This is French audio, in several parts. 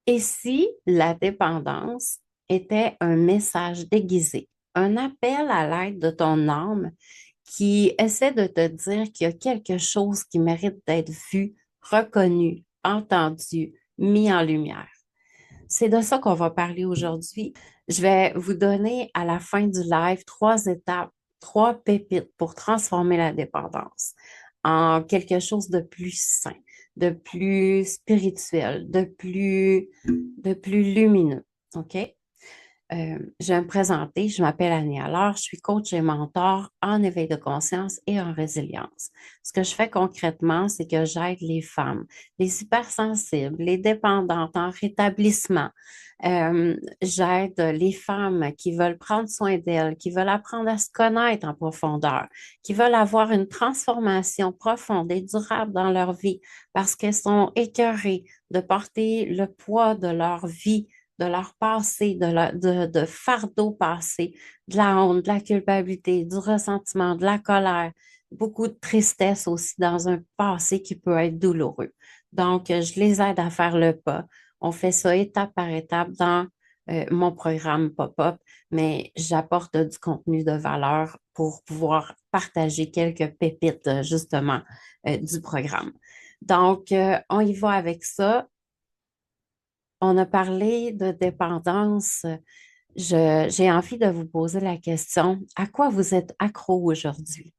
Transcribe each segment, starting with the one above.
Et si la dépendance était un message déguisé, un appel à l'aide de ton âme qui essaie de te dire qu'il y a quelque chose qui mérite d'être vu, reconnu, entendu, mis en lumière? C'est de ça qu'on va parler aujourd'hui. Je vais vous donner à la fin du live trois étapes, trois pépites pour transformer la dépendance en quelque chose de plus sain, de plus spirituel, de plus lumineux. OK? Je vais me présenter, je m'appelle Annie Allard, je suis coach et mentor en éveil de conscience et en résilience. Ce que je fais concrètement, c'est que j'aide les femmes, les hypersensibles, les dépendantes en rétablissement. J'aide les femmes qui veulent prendre soin d'elles, qui veulent apprendre à se connaître en profondeur, qui veulent avoir une transformation profonde et durable dans leur vie parce qu'elles sont écœurées de porter le poids de leur vie, de leur passé, de fardeau passé, de la honte, de la culpabilité, du ressentiment, de la colère, beaucoup de tristesse aussi dans un passé qui peut être douloureux. Donc, je les aide à faire le pas. On fait ça étape par étape dans mon programme Pop-up, mais j'apporte du contenu de valeur pour pouvoir partager quelques pépites, justement, du programme. Donc, on y va avec ça. On a parlé de dépendance. J'ai envie de vous poser la question, à quoi vous êtes accro aujourd'hui?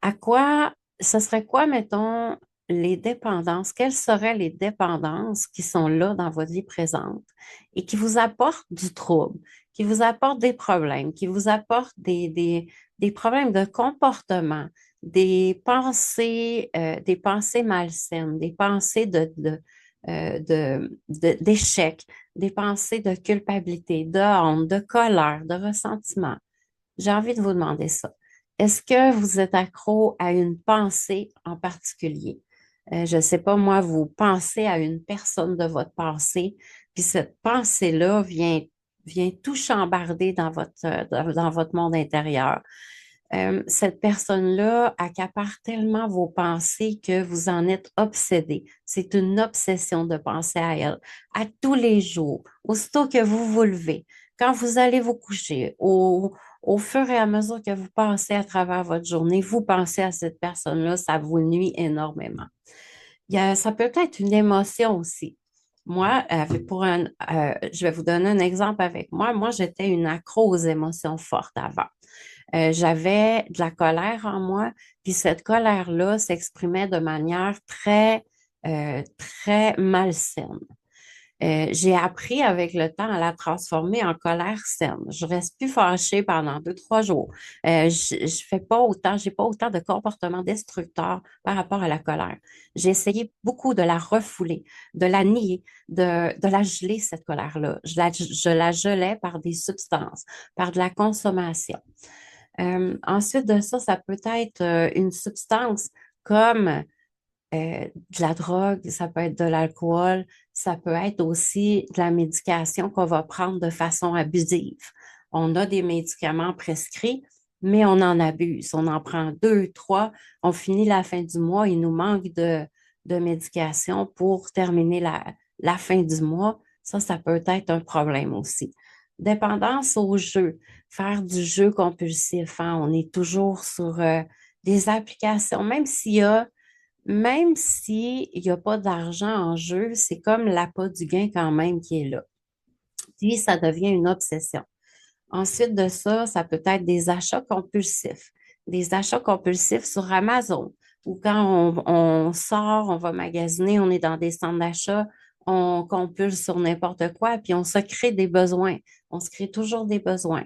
À quoi, ce serait quoi, mettons, les dépendances? Quelles seraient les dépendances qui sont là dans votre vie présente et qui vous apportent du trouble, qui vous apportent des problèmes, qui vous apportent des problèmes de comportement, des pensées malsaines, des pensées d'échec, des pensées de culpabilité, de honte, de colère, de ressentiment. J'ai envie de vous demander ça. Est-ce que vous êtes accro à une pensée en particulier? Je ne sais pas, moi, vous pensez à une personne de votre passé, puis cette pensée-là vient tout chambarder dans votre monde intérieur. Cette personne-là accapare tellement vos pensées que vous en êtes obsédé. C'est une obsession de penser à elle à tous les jours, aussitôt que vous vous levez, quand vous allez vous coucher, au fur et à mesure que vous passez à travers votre journée, vous pensez à cette personne-là, ça vous nuit énormément. Ça peut être une émotion aussi. Moi, je vais vous donner un exemple avec moi. Moi, j'étais une accro aux émotions fortes avant. J'avais de la colère en moi, puis cette colère-là s'exprimait de manière très malsaine. J'ai appris avec le temps à la transformer en colère saine. Je reste plus fâchée pendant 2, 3 jours. Je fais pas autant, j'ai pas autant de comportements destructeurs par rapport à la colère. J'ai essayé beaucoup de la refouler, de la nier, de la geler, cette colère-là. Je la gelais par des substances, par de la consommation. Ensuite de ça, ça peut être une substance comme de la drogue, ça peut être de l'alcool, ça peut être aussi de la médication qu'on va prendre de façon abusive. On a des médicaments prescrits, mais on en abuse. On en prend 2, 3, on finit la fin du mois, il nous manque de médication pour terminer la fin du mois. Ça peut être un problème aussi. Dépendance au jeu, faire du jeu compulsif, hein. On est toujours sur des applications, même s'il n'y a pas d'argent en jeu, c'est comme l'appât du gain quand même qui est là. Puis, ça devient une obsession. Ensuite de ça, ça peut être des achats compulsifs. Des achats compulsifs sur Amazon, ou quand on sort, on va magasiner, on est dans des centres d'achat, on compulse sur n'importe quoi, puis on se crée des besoins. On se crée toujours des besoins.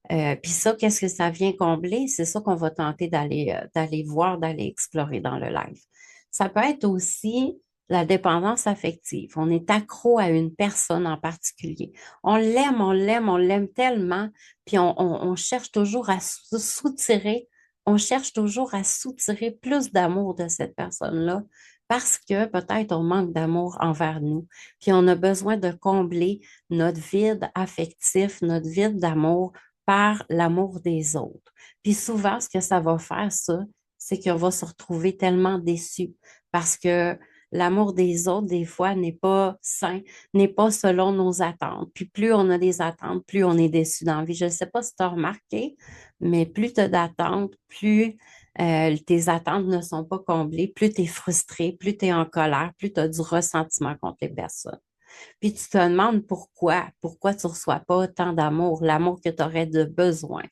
Puis ça, qu'est-ce que ça vient combler? C'est ça qu'on va tenter d'aller voir, d'aller explorer dans le live. Ça peut être aussi la dépendance affective. On est accro à une personne en particulier. On l'aime tellement, puis on cherche toujours à soutirer, on cherche toujours à soutirer plus d'amour de cette personne-là parce que peut-être on manque d'amour envers nous, puis on a besoin de combler notre vide affectif, notre vide d'amour par l'amour des autres. Puis souvent, ce que ça va faire, ça, c'est qu'on va se retrouver tellement déçu parce que l'amour des autres, des fois, n'est pas sain, n'est pas selon nos attentes. Puis plus on a des attentes, plus on est déçu dans la vie. Je ne sais pas si tu as remarqué, mais plus tu as d'attentes, plus tes attentes ne sont pas comblées, plus tu es frustré, plus tu es en colère, plus tu as du ressentiment contre les personnes. Puis tu te demandes pourquoi tu ne reçois pas autant d'amour, l'amour que tu aurais de besoin.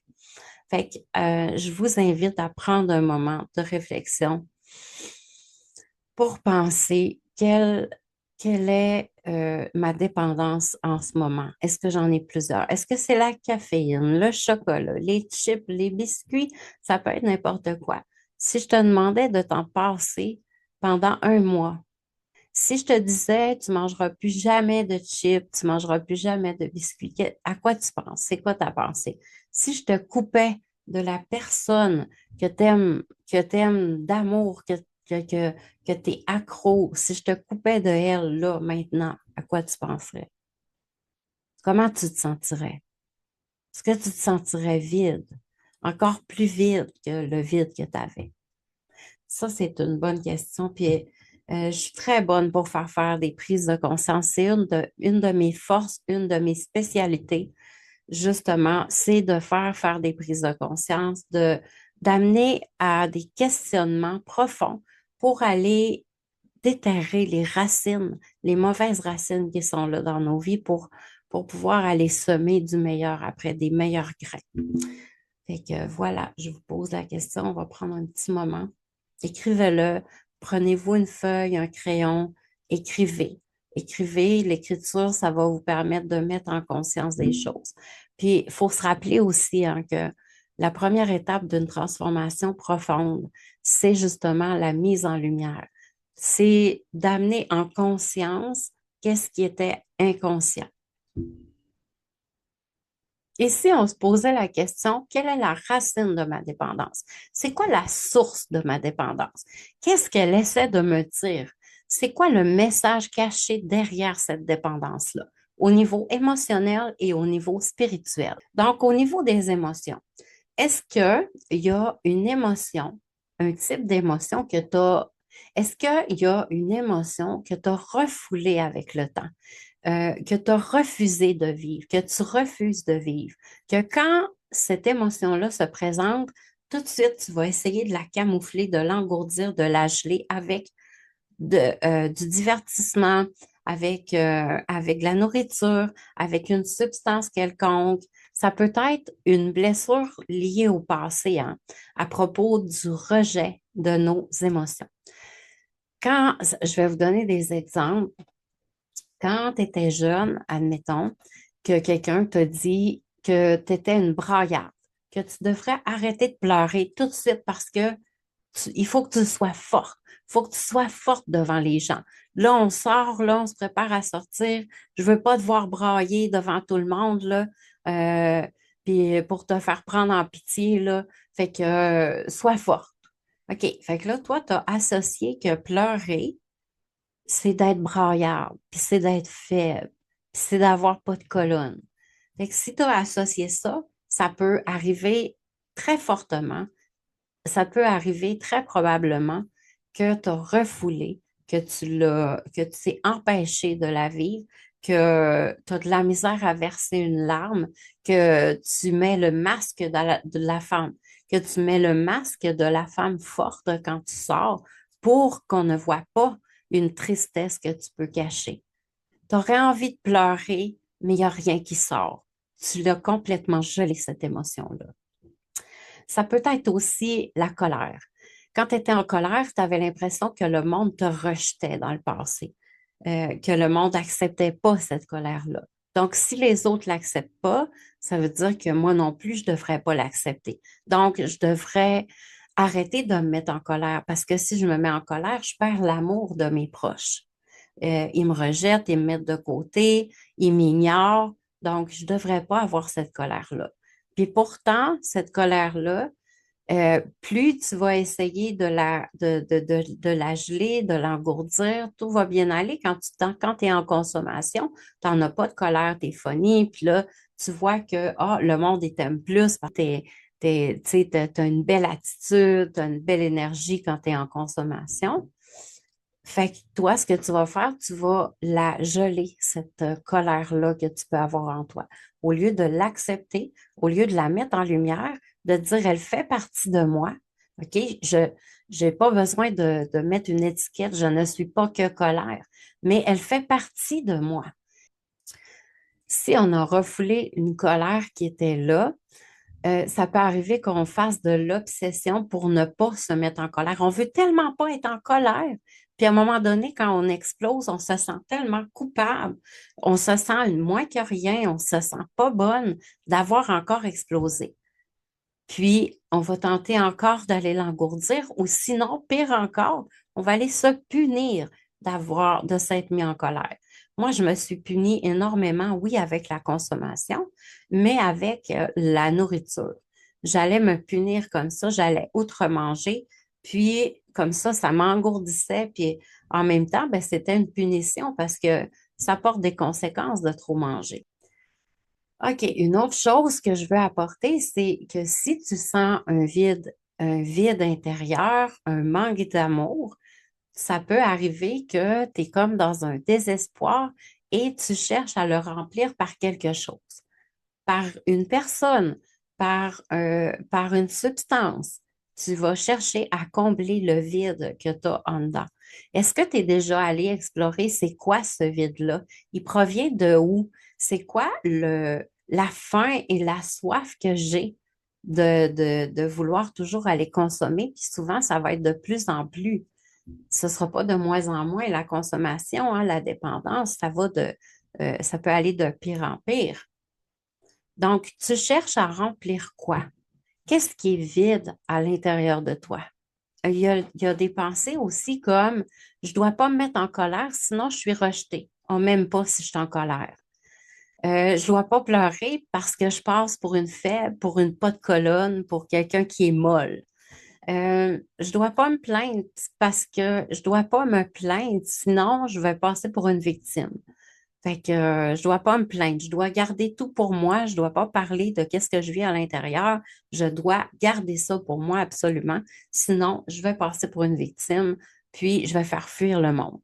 Fait que je vous invite à prendre un moment de réflexion pour penser quelle est ma dépendance en ce moment. Est-ce que j'en ai plusieurs? Est-ce que c'est la caféine, le chocolat, les chips, les biscuits? Ça peut être n'importe quoi. Si je te demandais de t'en passer pendant un mois, si je te disais, tu mangeras plus jamais de chips, tu mangeras plus jamais de biscuits, à quoi tu penses? C'est quoi ta pensée? Si je te coupais de la personne que t'aimes d'amour, que tu es accro, si je te coupais de elle, là, maintenant, à quoi tu penserais? Comment tu te sentirais? Est-ce que tu te sentirais vide? Encore plus vide que le vide que tu avais? Ça, c'est une bonne question. Puis, je suis très bonne pour faire des prises de conscience. C'est une de mes forces, une de mes spécialités, justement, c'est de faire des prises de conscience, d'amener à des questionnements profonds pour aller déterrer les racines, les mauvaises racines qui sont là dans nos vies pour pouvoir aller semer du meilleur après, des meilleurs grains. Fait que voilà, je vous pose la question, on va prendre un petit moment. Écrivez-le, prenez-vous une feuille, un crayon, écrivez. Écrivez, l'écriture, ça va vous permettre de mettre en conscience des choses. Puis, il faut se rappeler aussi hein, que la première étape d'une transformation profonde, c'est justement la mise en lumière. C'est d'amener en conscience qu'est-ce qui était inconscient. Et si on se posait la question, quelle est la racine de ma dépendance? C'est quoi la source de ma dépendance? Qu'est-ce qu'elle essaie de me dire? C'est quoi le message caché derrière cette dépendance-là, au niveau émotionnel et au niveau spirituel? Donc, au niveau des émotions, est-ce qu'il y a une émotion, un type d'émotion que tu as, est-ce qu'il y a une émotion que tu as refoulée avec le temps? Que tu as refusé de vivre, que tu refuses de vivre, que quand cette émotion-là se présente, tout de suite, tu vas essayer de la camoufler, de l'engourdir, de la geler avec du divertissement, avec de la nourriture, avec une substance quelconque. Ça peut être une blessure liée au passé, hein, à propos du rejet de nos émotions. Quand, je vais vous donner des exemples. Quand tu étais jeune, admettons que quelqu'un te dit que tu étais une braillarde, que tu devrais arrêter de pleurer tout de suite parce que il faut que tu sois forte. Il faut que tu sois forte devant les gens. Là, on sort, là, on se prépare à sortir. Je veux pas te voir brailler devant tout le monde, là. Euh, Puis pour te faire prendre en pitié, là. Fait que sois forte. OK. Fait que là, toi, tu as associé que pleurer, c'est d'être braillard, puis c'est d'être faible, puis c'est d'avoir pas de colonne. Fait que si tu as associé ça, ça peut arriver très fortement, ça peut arriver très probablement que tu as refoulé, que tu t'es empêché de la vivre, que tu as de la misère à verser une larme, que tu mets le masque de la femme, que tu mets le masque de la femme forte quand tu sors pour qu'on ne voit pas une tristesse que tu peux cacher. Tu aurais envie de pleurer, mais il n'y a rien qui sort. Tu l'as complètement gelé, cette émotion-là. Ça peut être aussi la colère. Quand tu étais en colère, tu avais l'impression que le monde te rejetait dans le passé, que le monde n'acceptait pas cette colère-là. Donc, si les autres ne l'acceptent pas, ça veut dire que moi non plus, je ne devrais pas l'accepter. Donc, je devrais arrêter de me mettre en colère parce que si je me mets en colère, je perds l'amour de mes proches. Ils me rejettent, ils me mettent de côté, ils m'ignorent. Donc, je ne devrais pas avoir cette colère-là. Puis pourtant, cette colère-là, plus tu vas essayer de la geler, de l'engourdir, tout va bien aller. Quand tu es en consommation, tu n'en as pas de colère, tu es funny, puis là, tu vois que le monde il t'aime plus parce que tu as une belle attitude, tu as une belle énergie quand tu es en consommation. Fait que toi, ce que tu vas faire, tu vas la geler, cette colère-là que tu peux avoir en toi. Au lieu de l'accepter, au lieu de la mettre en lumière, de te dire, elle fait partie de moi. OK? Je n'ai pas besoin de mettre une étiquette, je ne suis pas que colère, mais elle fait partie de moi. Si on a refoulé une colère qui était là, ça peut arriver qu'on fasse de l'obsession pour ne pas se mettre en colère. On veut tellement pas être en colère. Puis à un moment donné, quand on explose, on se sent tellement coupable. On se sent moins que rien. On se sent pas bonne d'avoir encore explosé. Puis, on va tenter encore d'aller l'engourdir ou sinon, pire encore, on va aller se punir de s'être mis en colère. Moi, je me suis punie énormément, oui, avec la consommation, mais avec la nourriture. J'allais me punir comme ça, j'allais outre-manger, puis comme ça m'engourdissait, puis en même temps, ben, c'était une punition parce que ça porte des conséquences de trop manger. OK, une autre chose que je veux apporter, c'est que si tu sens un vide intérieur, un manque d'amour, ça peut arriver que tu es comme dans un désespoir et tu cherches à le remplir par quelque chose, par une personne, par une substance. Tu vas chercher à combler le vide que tu as en dedans. Est-ce que tu es déjà allé explorer c'est quoi ce vide-là? Il provient de où? C'est quoi la faim et la soif que j'ai de vouloir toujours aller consommer? Puis souvent, ça va être de plus en plus. Ce ne sera pas de moins en moins la consommation, hein, la dépendance, ça peut aller de pire en pire. Donc, tu cherches à remplir quoi? Qu'est-ce qui est vide à l'intérieur de toi? Il y a des pensées aussi comme je ne dois pas me mettre en colère, sinon je suis rejetée. On m'aime pas si je suis en colère. Je ne dois pas pleurer parce que je passe pour une faible, pour une pas de colonne, pour quelqu'un qui est molle. Je ne dois pas me plaindre parce que je ne dois pas me plaindre, sinon je vais passer pour une victime. Fait que je dois pas me plaindre, je dois garder tout pour moi, je dois pas parler de qu'est-ce que je vis à l'intérieur, je dois garder ça pour moi absolument, sinon je vais passer pour une victime, puis je vais faire fuir le monde.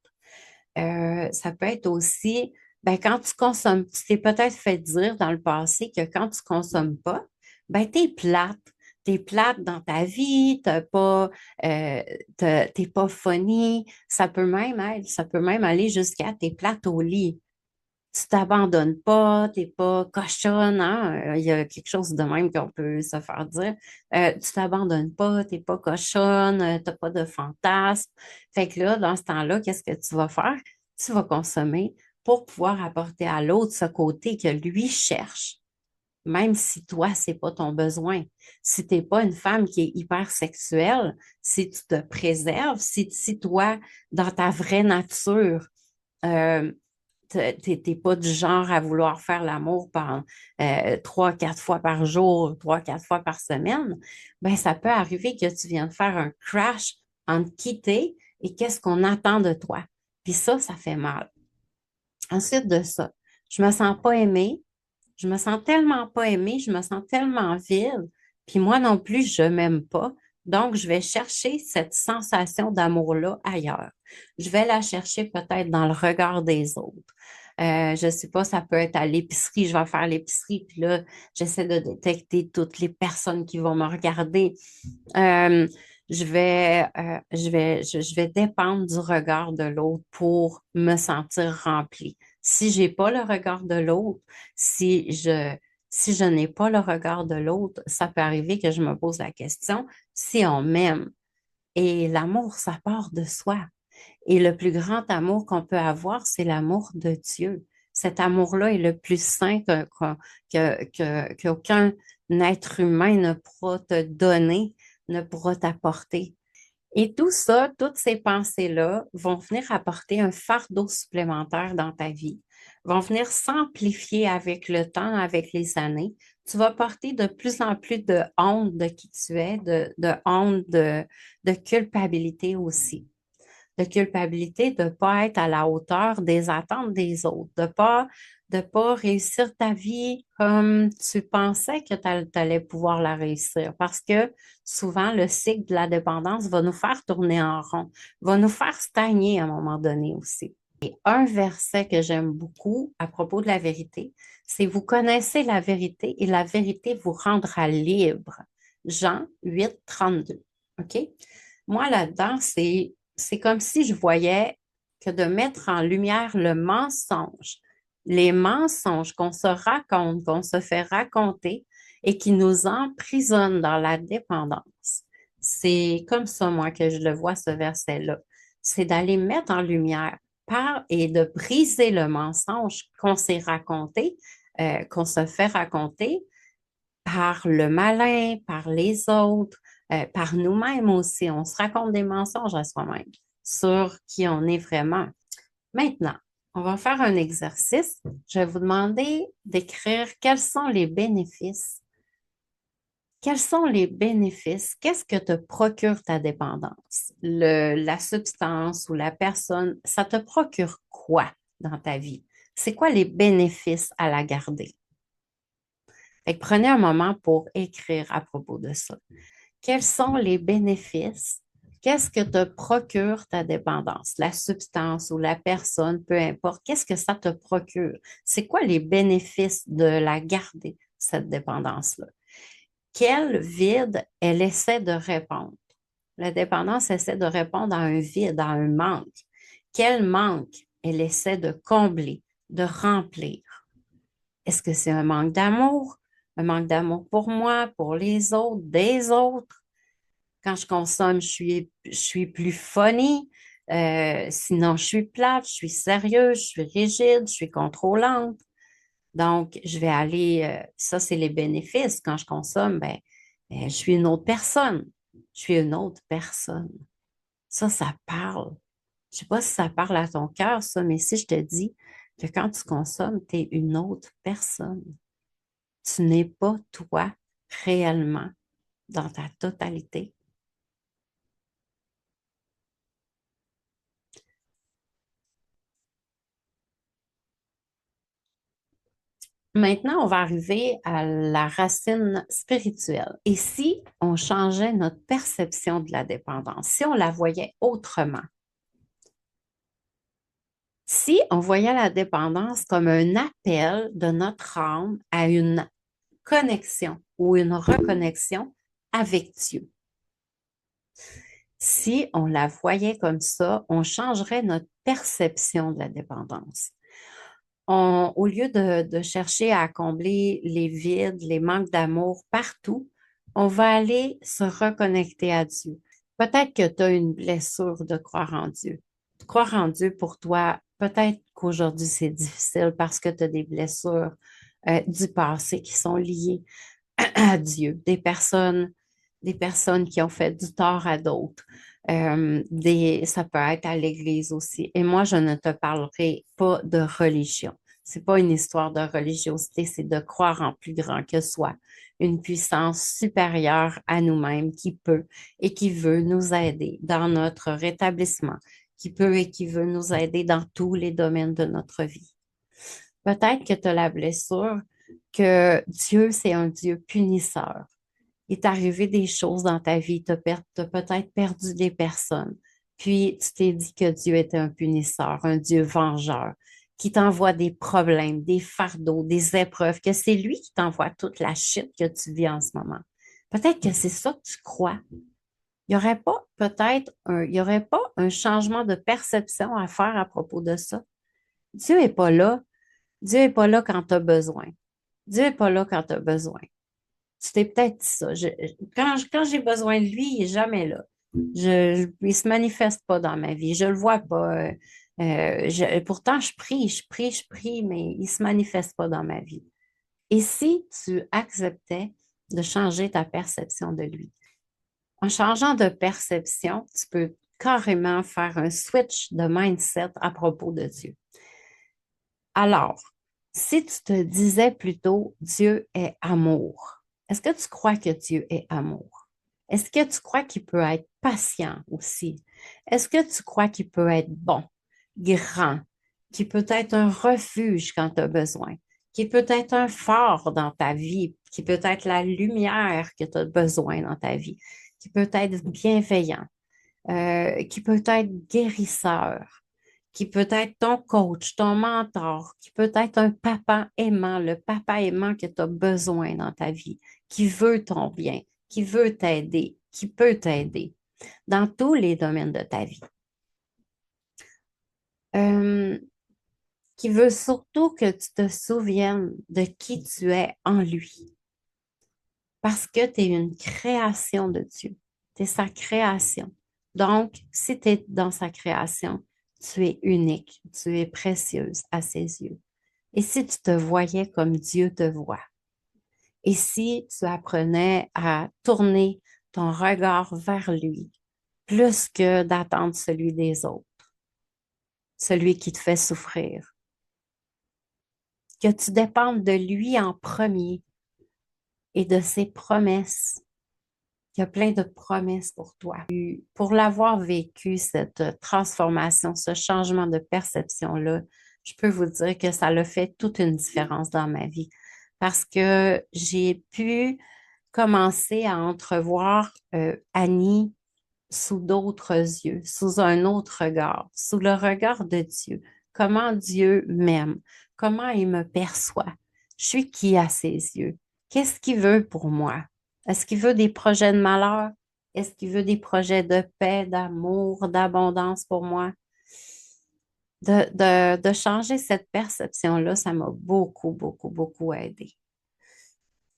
Ça peut être aussi, ben, quand tu consommes, tu t'es peut-être fait dire dans le passé que quand tu consommes pas, ben, t'es plate. T'es plate dans ta vie, euh, t'es pas funny. Ça peut même aller jusqu'à t'es plate au lit, tu t'abandonnes pas, t'es pas cochonne, hein? Il y a quelque chose de même qu'on peut se faire dire. Tu t'abandonnes pas, t'es pas cochonne, t'as pas de fantasme. Fait que là, dans ce temps-là, qu'est-ce que tu vas faire? Tu vas consommer pour pouvoir apporter à l'autre ce côté que lui cherche, même si toi, c'est pas ton besoin. Si t'es pas une femme qui est hyper sexuelle, si tu te préserves, si toi, dans ta vraie nature, euh, t'es pas du genre à vouloir faire l'amour par 3, 4 fois par jour, 3, 4 fois par semaine, ben ça peut arriver que tu viennes faire un crash entre quitter et qu'est-ce qu'on attend de toi. Puis ça fait mal. Ensuite de ça, je me sens pas aimée, je me sens tellement pas aimée, je me sens tellement vide, puis moi non plus, je m'aime pas. Donc, je vais chercher cette sensation d'amour-là ailleurs. Je vais la chercher peut-être dans le regard des autres. Je sais pas, ça peut être à l'épicerie, je vais faire l'épicerie, puis là, j'essaie de détecter toutes les personnes qui vont me regarder. Euh, je vais dépendre du regard de l'autre pour me sentir remplie. Si j'ai pas le regard de l'autre, si je n'ai pas le regard de l'autre, ça peut arriver que je me pose la question si on m'aime. Et l'amour, ça part de soi. Et le plus grand amour qu'on peut avoir, c'est l'amour de Dieu. Cet amour-là est le plus saint qu'aucun être humain ne pourra te donner, ne pourra t'apporter. Et tout ça, toutes ces pensées-là vont venir apporter un fardeau supplémentaire dans ta vie, vont venir s'amplifier avec le temps, avec les années. Tu vas porter de plus en plus de honte de qui tu es, de honte, de culpabilité aussi, de culpabilité de ne pas être à la hauteur des attentes des autres, de pas réussir ta vie comme tu pensais que tu allais pouvoir la réussir. Parce que souvent, le cycle de la dépendance va nous faire tourner en rond, va nous faire stagner à un moment donné aussi. Et un verset que j'aime beaucoup à propos de la vérité, c'est vous connaissez la vérité et la vérité vous rendra libre. Jean 8, 32. OK? Moi, là-dedans, c'est comme si je voyais que de mettre en lumière le mensonge, les mensonges qu'on se raconte, qu'on se fait raconter et qui nous emprisonnent dans la dépendance. C'est comme ça, moi, que je le vois, ce verset-là. C'est d'aller mettre en lumière et de briser le mensonge qu'on s'est raconté, qu'on se fait raconter par le malin, par les autres, par nous-mêmes aussi. On se raconte des mensonges à soi-même sur qui on est vraiment. Maintenant, on va faire un exercice. Je vais vous demander d'écrire quels sont les bénéfices. Quels sont les bénéfices? Qu'est-ce que te procure ta dépendance? La substance ou la personne, ça te procure quoi dans ta vie? C'est quoi les bénéfices à la garder? Fait que prenez un moment pour écrire à propos de ça. Quels sont les bénéfices? Qu'est-ce que te procure ta dépendance? La substance ou la personne, peu importe. Qu'est-ce que ça te procure? C'est quoi les bénéfices de la garder, cette dépendance-là? Quel vide elle essaie de répondre? La dépendance essaie de répondre à un vide, à un manque. Quel manque elle essaie de combler, de remplir? Est-ce que c'est un manque d'amour? Un manque d'amour pour moi, pour les autres, des autres? Quand je consomme, je suis plus funny. Sinon, je suis plate, je suis sérieuse, je suis rigide, je suis contrôlante. Donc, je vais aller, ça, c'est les bénéfices. Quand je consomme, je suis une autre personne. Je suis une autre personne. Ça parle. Je sais pas si ça parle à ton cœur, ça, mais si je te dis que quand tu consommes, tu es une autre personne. Tu n'es pas toi réellement dans ta totalité. Maintenant, on va arriver à la racine spirituelle. Et si on changeait notre perception de la dépendance, si on la voyait autrement, si on voyait la dépendance comme un appel de notre âme à une connexion ou une reconnexion avec Dieu, si on la voyait comme ça, on changerait notre perception de la dépendance. Au lieu de chercher à combler les vides, les manques d'amour partout, on va aller se reconnecter à Dieu. Peut-être que tu as une blessure de croire en Dieu. Croire en Dieu pour toi, peut-être qu'aujourd'hui c'est difficile parce que tu as des blessures du passé qui sont liées à Dieu, des personnes qui ont fait du tort à d'autres. Ça peut être à l'Église aussi. Et moi, je ne te parlerai pas de religion. C'est pas une histoire de religiosité, c'est de croire en plus grand que soi, une puissance supérieure à nous-mêmes qui peut et qui veut nous aider dans notre rétablissement, qui peut et qui veut nous aider dans tous les domaines de notre vie. Peut-être que tu as la blessure que Dieu, c'est un Dieu punisseur. Il est arrivé des choses dans ta vie, tu as peut-être perdu des personnes, puis tu t'es dit que Dieu était un punisseur, un Dieu vengeur, qui t'envoie des problèmes, des fardeaux, des épreuves, que c'est lui qui t'envoie toute la shit que tu vis en ce moment. Peut-être que c'est ça que tu crois. Il n'y aurait pas il y aurait pas un changement de perception à faire à propos de ça. Dieu n'est pas là. Dieu n'est pas là quand tu as besoin. Dieu n'est pas là quand tu as besoin. Tu t'es peut-être dit ça. Quand j'ai besoin de lui, il n'est jamais là. Il ne se manifeste pas dans ma vie. Je ne le vois pas. Pourtant, je prie, mais il ne se manifeste pas dans ma vie. Et si tu acceptais de changer ta perception de lui? En changeant de perception, tu peux carrément faire un switch de mindset à propos de Dieu. Alors, si tu te disais plutôt Dieu est amour, est-ce que tu crois que Dieu est amour? Est-ce que tu crois qu'il peut être patient aussi? Est-ce que tu crois qu'il peut être bon, grand, qui peut être un refuge quand tu as besoin, qui peut être un phare dans ta vie, qui peut être la lumière que tu as besoin dans ta vie, qui peut être bienveillant, qui peut être guérisseur, qui peut être ton coach, ton mentor, qui peut être un papa aimant, le papa aimant que tu as besoin dans ta vie, qui veut ton bien, qui veut t'aider, qui peut t'aider dans tous les domaines de ta vie. Euh, qui veut surtout que tu te souviennes de qui tu es en lui. Parce que tu es une création de Dieu. Tu es sa création. Donc, si tu es dans sa création, tu es unique, tu es précieuse à ses yeux. Et si tu te voyais comme Dieu te voit, et si tu apprenais à tourner ton regard vers lui, plus que d'attendre celui des autres, celui qui te fait souffrir, que tu dépendes de lui en premier et de ses promesses. Il y a plein de promesses pour toi. Pour l'avoir vécu, cette transformation, ce changement de perception-là, je peux vous dire que ça a fait toute une différence dans ma vie parce que j'ai pu commencer à entrevoir Annie sous d'autres yeux, sous un autre regard, sous le regard de Dieu. Comment Dieu m'aime, comment il me perçoit. Je suis qui à ses yeux? Qu'est-ce qu'il veut pour moi? Est-ce qu'il veut des projets de malheur? Est-ce qu'il veut des projets de paix, d'amour, d'abondance pour moi? De changer cette perception-là, ça m'a beaucoup, beaucoup, beaucoup aidé.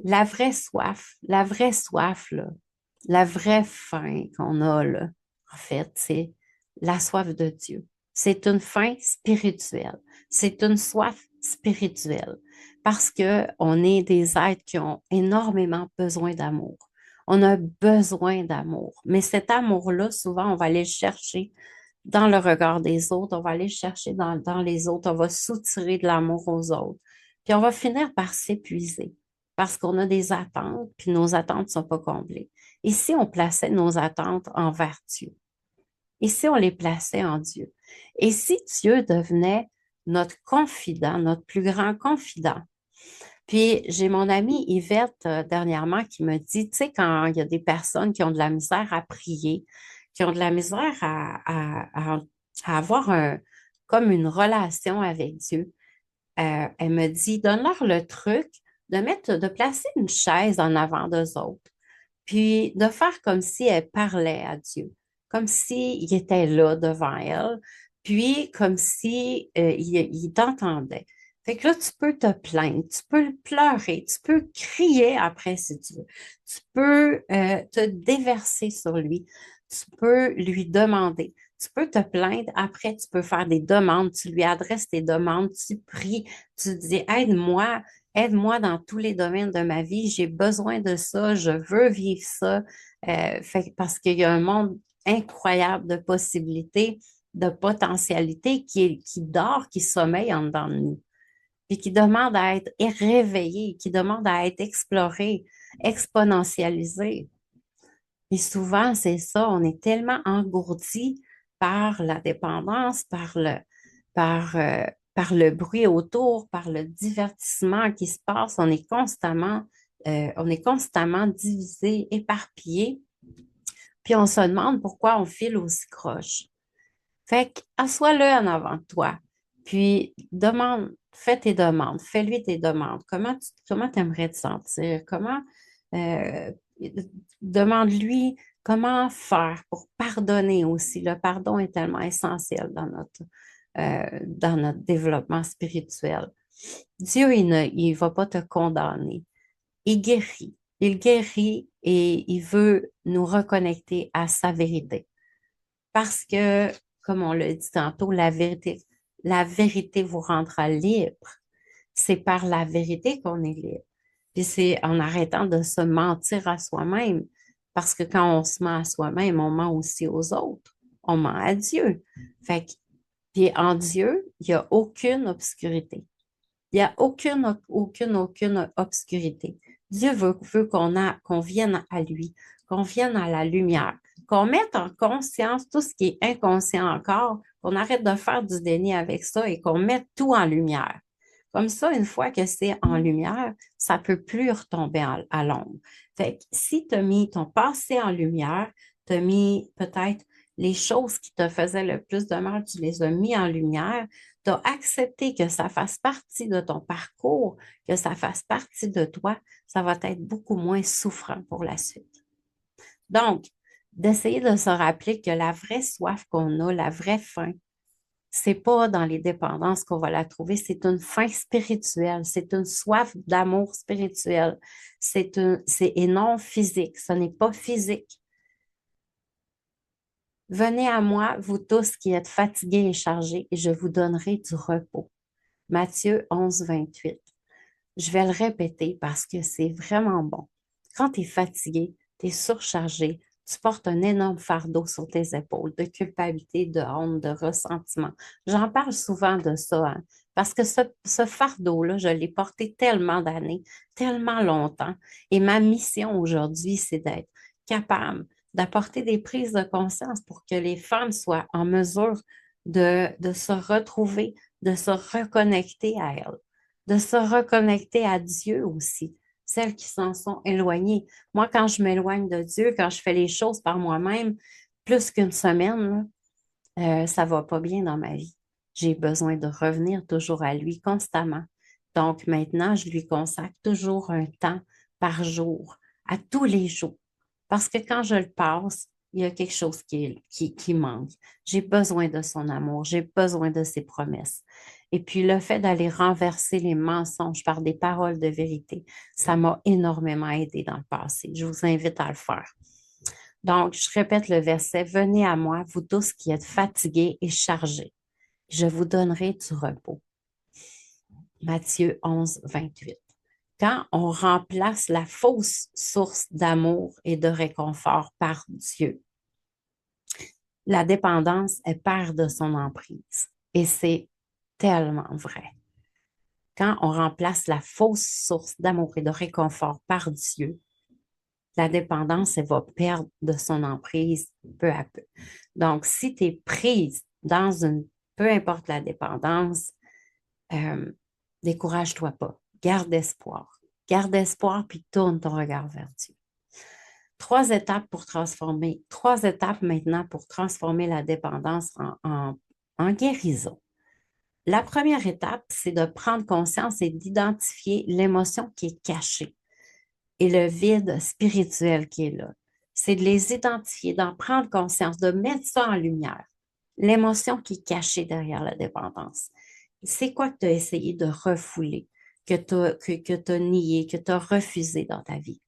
La vraie soif, là, la vraie faim qu'on a, là, en fait, c'est la soif de Dieu. C'est une faim spirituelle. C'est une soif spirituelle parce que on est des êtres qui ont énormément besoin d'amour. On a besoin d'amour. Mais cet amour-là, souvent, on va aller le chercher dans le regard des autres, on va aller le chercher dans les autres, on va soutirer de l'amour aux autres. Puis on va finir par s'épuiser parce qu'on a des attentes, puis nos attentes ne sont pas comblées. Et si on plaçait nos attentes envers Dieu? Et si on les plaçait en Dieu? Et si Dieu devenait notre confident, notre plus grand confident? Puis j'ai mon amie Yvette dernièrement qui me dit, tu sais, quand il y a des personnes qui ont de la misère à prier, qui ont de la misère à avoir comme une relation avec Dieu, elle me dit, donne-leur le truc de placer une chaise en avant d'eux autres, puis de faire comme si elle parlait à Dieu, comme s'il était là devant elle, puis comme si il t'entendait. Fait que là, tu peux te plaindre, tu peux pleurer, tu peux crier après si tu veux. Tu peux te déverser sur lui. Tu peux lui demander. Tu peux te plaindre. Après, tu peux faire des demandes. Tu lui adresses tes demandes. Tu pries. Tu dis, aide-moi. Aide-moi dans tous les domaines de ma vie. J'ai besoin de ça. Je veux vivre ça. Parce qu'il y a un monde incroyable de possibilités, de potentialités qui dort, qui sommeille en dedans de nous, puis qui demande à être réveillé, qui demande à être exploré, exponentialisé. Et souvent, c'est ça, on est tellement engourdi par la dépendance, par, euh, par le bruit autour, par le divertissement qui se passe. On est constamment divisé, éparpillé, puis on se demande pourquoi on file aussi croche. Fait qu'assois-le en avant de toi, puis fais tes demandes, fais-lui tes demandes. Comment t'aimerais te sentir? Euh, Demande-lui comment faire pour pardonner aussi. Le pardon est tellement essentiel dans notre développement spirituel. Dieu, il va pas te condamner. Il guérit. Il guérit et il veut nous reconnecter à sa vérité. Parce que, comme on l'a dit tantôt, la vérité vous rendra libre. C'est par la vérité qu'on est libre. Puis c'est en arrêtant de se mentir à soi-même. Parce que quand on se ment à soi-même, on ment aussi aux autres. On ment à Dieu. Fait que, puis en Dieu, il n'y a aucune obscurité. Il n'y a aucune obscurité. Dieu veut qu'on vienne à lui, qu'on vienne à la lumière, qu'on mette en conscience tout ce qui est inconscient encore, qu'on arrête de faire du déni avec ça et qu'on mette tout en lumière. Comme ça, une fois que c'est en lumière, ça ne peut plus retomber à l'ombre. Fait que si tu as mis ton passé en lumière, tu as mis peut-être les choses qui te faisaient le plus de mal, tu les as mis en lumière, tu as accepté que ça fasse partie de ton parcours, que ça fasse partie de toi, ça va être beaucoup moins souffrant pour la suite. Donc, d'essayer de se rappeler que la vraie soif qu'on a, la vraie faim, c'est pas dans les dépendances qu'on va la trouver, c'est une faim spirituelle, c'est une soif d'amour spirituel, et non physique, ce n'est pas physique. Venez à moi, vous tous qui êtes fatigués et chargés, et je vous donnerai du repos. Matthieu 11, 28. Je vais le répéter parce que c'est vraiment bon. Quand tu es fatigué, tu es surchargé, tu portes un énorme fardeau sur tes épaules de culpabilité, de honte, de ressentiment. J'en parle souvent de ça, hein, parce que ce fardeau-là, je l'ai porté tellement d'années, tellement longtemps. Et ma mission aujourd'hui, c'est d'être capable d'apporter des prises de conscience pour que les femmes soient en mesure de se retrouver, de se reconnecter à elles, de se reconnecter à Dieu aussi, celles qui s'en sont éloignées. Moi, quand je m'éloigne de Dieu, quand je fais les choses par moi-même, plus qu'une semaine, là, ça va pas bien dans ma vie. J'ai besoin de revenir toujours à lui constamment. Donc maintenant, je lui consacre toujours un temps par jour, à tous les jours. Parce que quand je le passe, il y a quelque chose qui manque. J'ai besoin de son amour, j'ai besoin de ses promesses. Et puis le fait d'aller renverser les mensonges par des paroles de vérité, ça m'a énormément aidé dans le passé. Je vous invite à le faire. Donc, je répète le verset, venez à moi, vous tous qui êtes fatigués et chargés. Je vous donnerai du repos. Matthieu 11, 28. Quand on remplace la fausse source d'amour et de réconfort par Dieu, la dépendance, elle perd de son emprise. Et c'est tellement vrai. Quand on remplace la fausse source d'amour et de réconfort par Dieu, la dépendance, elle va perdre de son emprise peu à peu. Donc, si tu es prise dans peu importe la dépendance, euh, décourage-toi pas. Garde espoir. Garde espoir puis tourne ton regard vers Dieu. Trois étapes maintenant pour transformer la dépendance en guérison. La première étape, c'est de prendre conscience et d'identifier l'émotion qui est cachée et le vide spirituel qui est là. C'est de les identifier, d'en prendre conscience, de mettre ça en lumière. L'émotion qui est cachée derrière la dépendance. C'est quoi que tu as essayé de refouler, que tu as nié, que tu as refusé dans ta vie?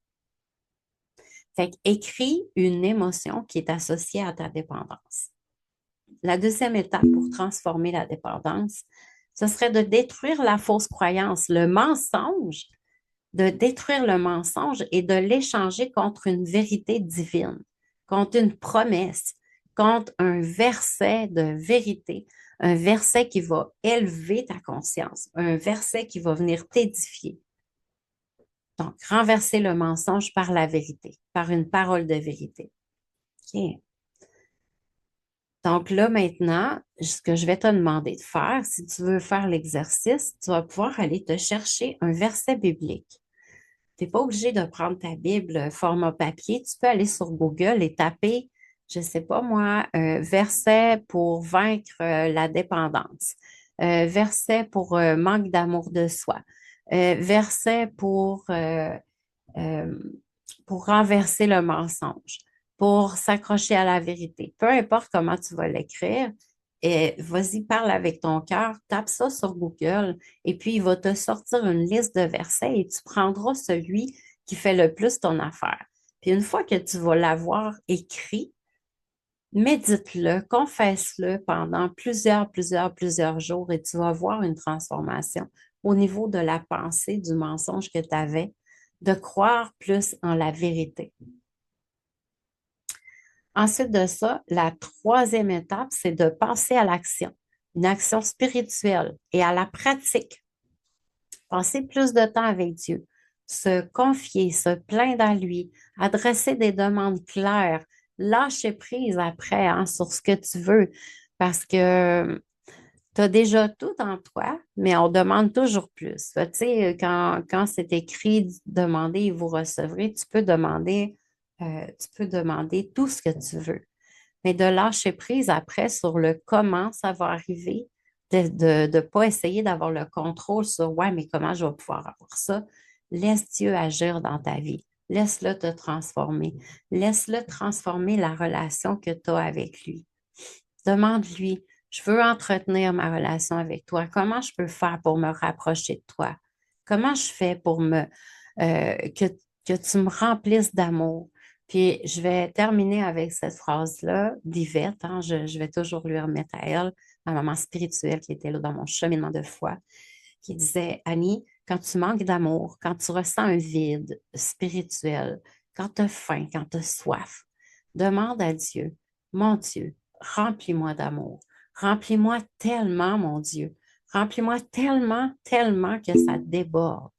Fait écris une émotion qui est associée à ta dépendance. La deuxième étape pour transformer la dépendance, ce serait de détruire la fausse croyance, le mensonge, de détruire le mensonge et de l'échanger contre une vérité divine, contre une promesse, contre un verset de vérité, un verset qui va élever ta conscience, un verset qui va venir t'édifier. Donc, renverser le mensonge par la vérité, par une parole de vérité. OK. Donc là, maintenant, ce que je vais te demander de faire, si tu veux faire l'exercice, tu vas pouvoir aller te chercher un verset biblique. Tu n'es pas obligé de prendre ta Bible format papier. Tu peux aller sur Google et taper, je ne sais pas moi, verset pour vaincre la dépendance, verset manque d'amour de soi, verset euh, pour renverser le mensonge, pour s'accrocher à la vérité. Peu importe comment tu vas l'écrire, et vas-y, parle avec ton cœur, tape ça sur Google et puis il va te sortir une liste de versets et tu prendras celui qui fait le plus ton affaire. Puis une fois que tu vas l'avoir écrit, médite-le, confesse-le pendant plusieurs jours et tu vas voir une transformation au niveau de la pensée, du mensonge que tu avais, de croire plus en la vérité. Ensuite de ça, la troisième étape, c'est de passer à l'action, une action spirituelle et à la pratique. Passer plus de temps avec Dieu, se confier, se plaindre à lui, adresser des demandes claires, lâcher prise après hein, sur ce que tu veux parce que tu as déjà tout en toi, mais on demande toujours plus. Fait, tu sais, quand c'est écrit demander et vous recevrez, tu peux demander tout ce que tu veux. Mais de lâcher prise après sur le comment ça va arriver, de ne pas essayer d'avoir le contrôle sur ouais, mais comment je vais pouvoir avoir ça. Laisse Dieu agir dans ta vie. Laisse-le te transformer. Laisse-le transformer la relation que tu as avec lui. Demande-lui, je veux entretenir ma relation avec toi. Comment je peux faire pour me rapprocher de toi? Comment je fais pour que, que tu me remplisses d'amour? Puis je vais terminer avec cette phrase-là d'Yvette, hein, je vais toujours lui remettre à elle, ma maman spirituelle qui était là dans mon cheminement de foi, qui disait, Annie, quand tu manques d'amour, quand tu ressens un vide spirituel, quand tu as faim, quand tu as soif, demande à Dieu, mon Dieu, remplis-moi d'amour. Remplis-moi tellement, mon Dieu. Remplis-moi tellement, tellement que ça déborde.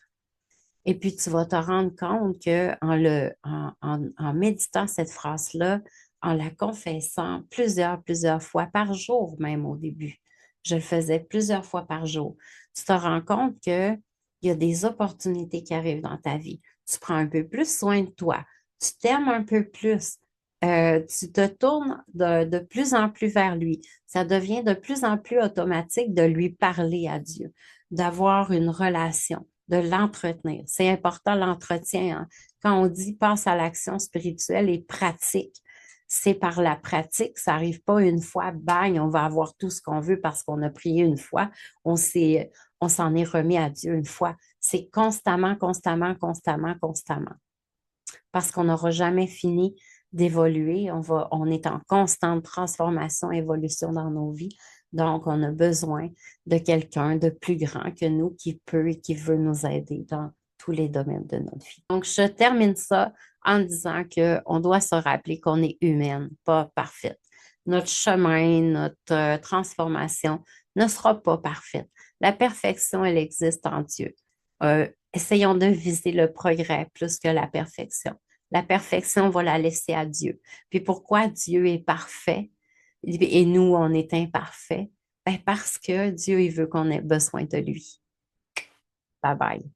Et puis, tu vas te rendre compte que en méditant cette phrase-là, en la confessant plusieurs fois par jour, même au début, je le faisais plusieurs fois par jour, tu te rends compte qu'il y a des opportunités qui arrivent dans ta vie. Tu prends un peu plus soin de toi. Tu t'aimes un peu plus. Tu te tournes de plus en plus vers lui. Ça devient de plus en plus automatique de lui parler à Dieu, d'avoir une relation, de l'entretenir. C'est important l'entretien, hein. Quand on dit passe à l'action spirituelle et pratique, c'est par la pratique. Ça n'arrive pas une fois, bang, on va avoir tout ce qu'on veut parce qu'on a prié une fois. On s'en est remis à Dieu une fois. C'est constamment, constamment, constamment, constamment parce qu'on n'aura jamais fini d'évoluer. On est en constante transformation, évolution dans nos vies. Donc, on a besoin de quelqu'un de plus grand que nous qui peut et qui veut nous aider dans tous les domaines de notre vie. Donc, je termine ça en disant qu'on doit se rappeler qu'on est humaine, pas parfaite. Notre chemin, notre transformation ne sera pas parfaite. La perfection, elle existe en Dieu. Essayons de viser le progrès plus que la perfection. La perfection, on va la laisser à Dieu. Puis pourquoi Dieu est parfait et nous, on est imparfait? Ben parce que Dieu, il veut qu'on ait besoin de lui. Bye bye.